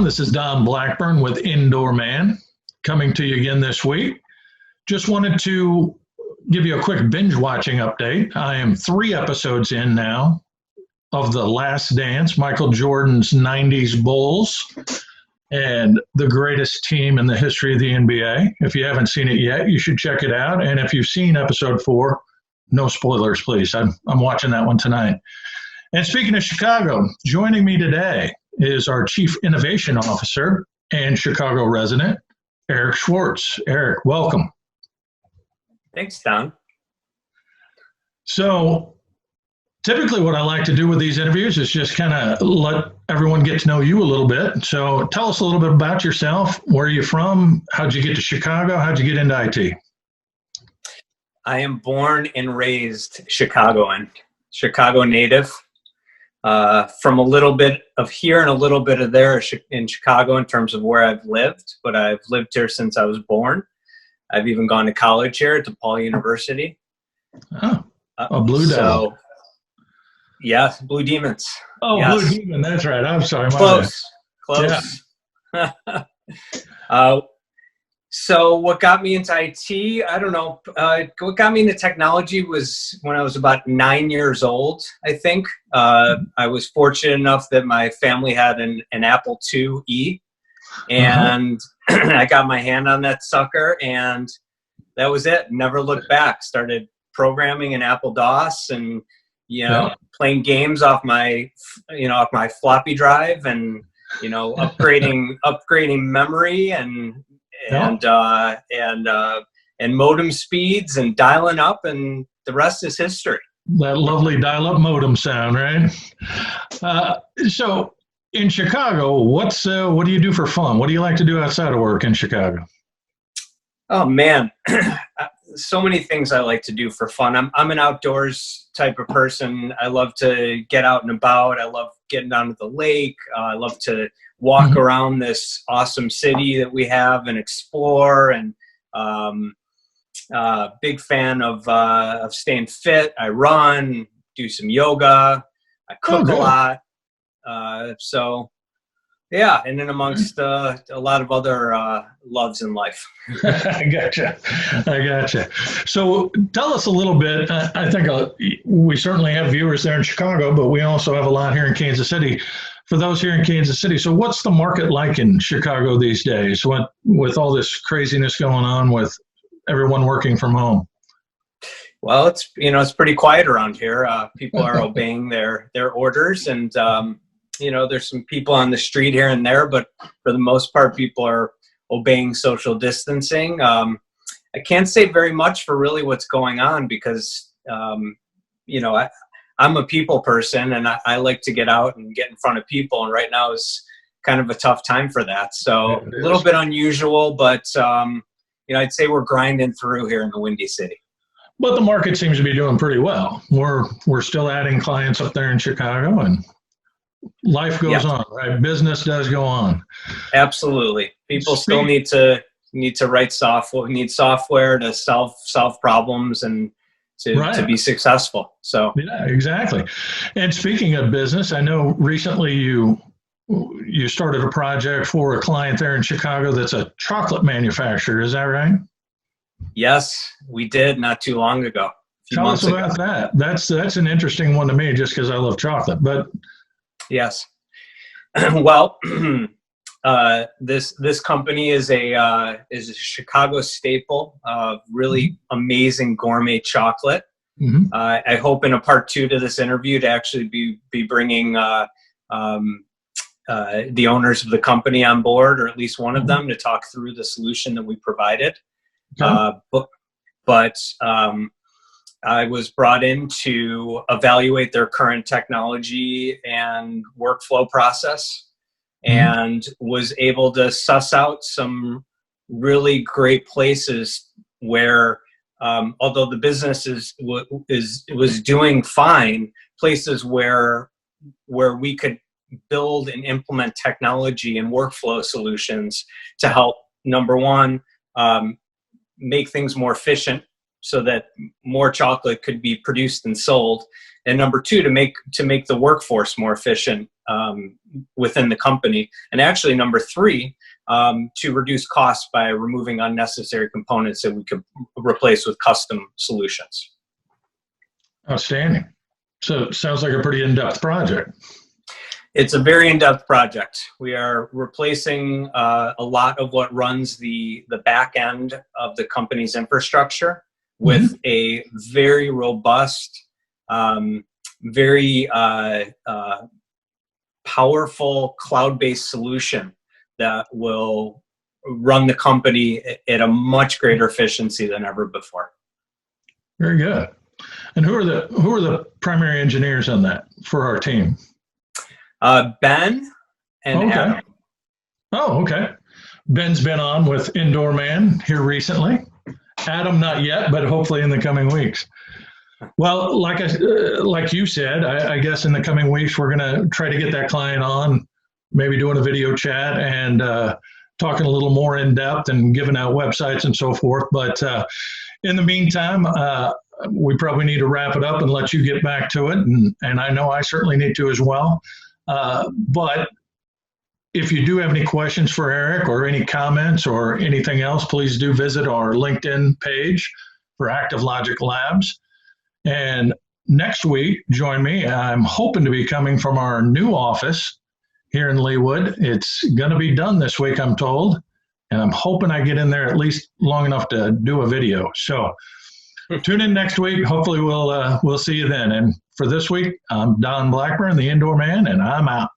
everyone. This is Don Blackburn with Indoorman coming to you again this week. Just wanted to give you a quick binge watching update. I am 3 episodes in now of The Last Dance, Michael Jordan's 90s Bulls, and the greatest team in the history of the NBA. If you haven't seen it yet, you should check it out. And if you've seen episode 4, no spoilers, please. I'm watching that one tonight. And speaking of Chicago, joining me today is our Chief Innovation Officer and Chicago resident, Eric Schwartz. Eric, welcome. Thanks, Don. So typically what I like to do with these interviews is just kind of let everyone get to know you a little bit. So tell us a little bit about yourself. Where are you from? How'd you get to Chicago? How'd you get into IT? I am born and raised Chicagoan, Chicago native. From a little bit of here and a little bit of there in Chicago in terms of where I've lived, but I've lived here since I was born. I've even gone to college here at DePaul University. Oh, a Blue Devil. So, yeah, Blue Demons. Oh, yes. Blue Demon, that's right. I'm sorry. Close. Yeah. So what got me into IT, I don't know. What got me into technology was when I was about 9 years old, I think. I was fortunate enough that my family had an Apple IIe, and I got my hand on that sucker, and that was it. Never looked back. Started programming in Apple DOS and, playing games off my floppy drive and, upgrading memory and modem speeds and dialing up, and the rest is history. That lovely dial-up modem sound, right? So in Chicago, what do you do for fun? What do you like to do outside of work in Chicago? Oh man, so many things I like to do for fun. I'm an outdoors type of person. I love to get out and about. I love getting down to the lake. I love to walk around this awesome city that we have and explore. And big fan of staying fit. I run, do some yoga. I cook a lot. So yeah, and then amongst a lot of other loves in life. I gotcha. So tell us a little bit. I think we certainly have viewers there in Chicago, but we also have a lot here in Kansas City. For those here in Kansas City, so what's the market like in Chicago these days? With all this craziness going on with everyone working from home? Well, it's pretty quiet around here. People are obeying their orders, and there's some people on the street here and there, but for the most part, people are obeying social distancing. I can't say very much for really what's going on because, I'm a people person, and I like to get out and get in front of people. And right now is kind of a tough time for that. So a little bit unusual, but, I'd say we're grinding through here in the Windy City. But the market seems to be doing pretty well. We're still adding clients up there in Chicago, and life goes on, right? Business does go on. Absolutely. People still need to write software. We need software to solve problems and to be successful. So yeah, exactly. And speaking of business, I know recently you started a project for a client there in Chicago that's a chocolate manufacturer. Is that right? Yes, we did not too long ago. Tell us about that. That's an interesting one to me, just because I love chocolate. But yes, well, this company is a Chicago staple of really amazing gourmet chocolate. I hope in a part 2 to this interview to actually be bringing the owners of the company on board, or at least one of them, to talk through the solution that we provided. But I was brought in to evaluate their current technology and workflow process, and was able to suss out some really great places where, although the business was doing fine, places where we could build and implement technology and workflow solutions to help, number one, make things more efficient so that more chocolate could be produced and sold, and number two, to make the workforce more efficient within the company. And actually, number 3, to reduce costs by removing unnecessary components that we could replace with custom solutions. Outstanding. So it sounds like a pretty in-depth project. It's a very in-depth project. We are replacing a lot of what runs the back end of the company's infrastructure with a very robust, very powerful cloud-based solution that will run the company at a much greater efficiency than ever before. Very good. And who are the primary engineers on that for our team? Ben and Adam. Oh, okay. Ben's been on with Indoorman here recently. Adam, not yet, but hopefully in the coming weeks. Well, like you said, I guess in the coming weeks, we're going to try to get that client on, maybe doing a video chat and talking a little more in depth and giving out websites and so forth. But in the meantime, we probably need to wrap it up and let you get back to it. And I know I certainly need to as well. But if you do have any questions for Eric or any comments or anything else, please do visit our LinkedIn page for Active Logic Labs. And next week, join me. I'm hoping to be coming from our new office here in Leawood. It's going to be done this week, I'm told. And I'm hoping I get in there at least long enough to do a video. So tune in next week. Hopefully we'll see you then. And for this week, I'm Don Blackburn, the Indoor Man, and I'm out.